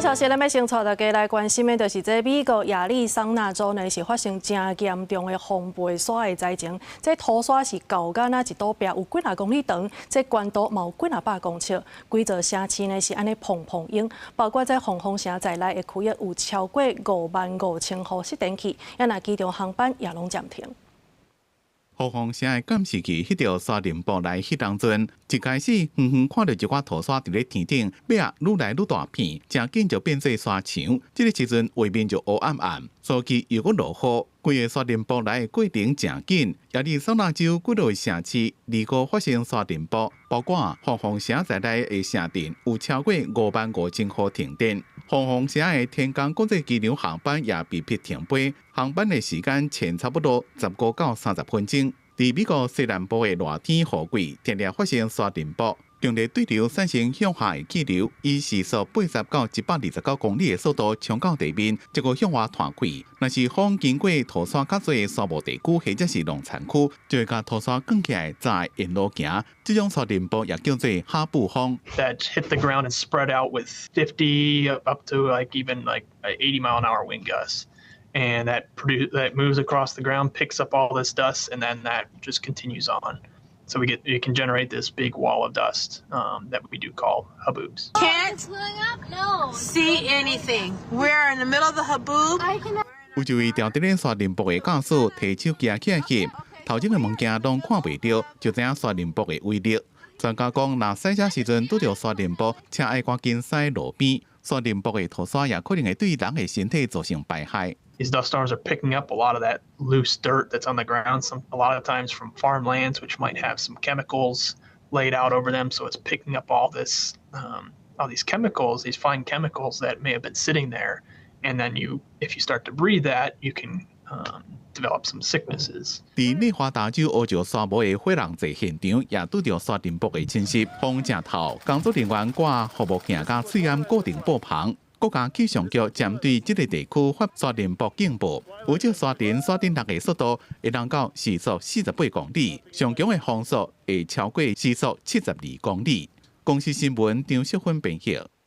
消息，咱要先带大家来关心的，就是这美国亚利桑那州呢是发生真严重的风背沙的灾情。这土沙是高干啊，一堵壁有几啊公里长，这宽度嘛有几啊百公尺，规座城市呢是安尼砰砰涌，包括在凤凰城在内的区域有超过55000户熄电器，也那机场航班也拢暂停。 凤凰城的监视器翕到沙林堡内迄当阵，一开始远远看到一寡土沙伫咧天顶，尾啊愈来愈大片，真紧就变做沙墙。这个时阵外面就黑暗暗，所以又搁落雨。规个沙林堡内的过程真紧，亚利桑那州几落城市离过发生沙林堡，包括凤凰城在内的城镇有超过55000户停电。 凤凰城的天江国际机场航班也被迫停飞，航班的时间前差不多15到30分钟。在美国西南部的热天雨季，天天发生沙尘暴，强烈对流产生向下的气流，以时速80到129公里的速度冲到地面，结果向外弹开。若是风经过土沙较多的沙漠地区或者是农产区，就会甲土沙卷起来，在沿路行。这种沙尘暴也叫做哈布风。 That hit the ground and spread out with 50 up to even 80-mile-an-hour wind gusts. And that moves across the ground, picks up all this dust, and then that just continues on. So it can generate this big wall of dust that we do call haboobs. Can't see anything. We're in the middle of the haboob. 有一位调查咧沙尘暴的驾驶提手举起来翕，头前的物件拢看袂到，就知影沙尘暴的威力。专家讲，若驶车时阵拄着沙尘暴，请爱赶紧驶路边。沙尘暴的土沙也可能会对人的身体造成败害。 These dust storms are picking up a lot of that loose dirt that's on the ground. A lot of times from farmlands, which might have some chemicals laid out over them. So it's picking up all these chemicals, these fine chemicals that may have been sitting there. And then if you start to breathe that, you can develop some sicknesses. 在内华达州欧洲沙漠的火人节现场，也拄着沙尘暴的侵袭，风正透，工作人员挂服务镜甲水暗固定布棚。 国家气象局针对这个地区发沙尘暴警报，有这沙尘落的速度会达到时速48公里，上强的风速会超过时速72公里。公司新闻张淑芬编译。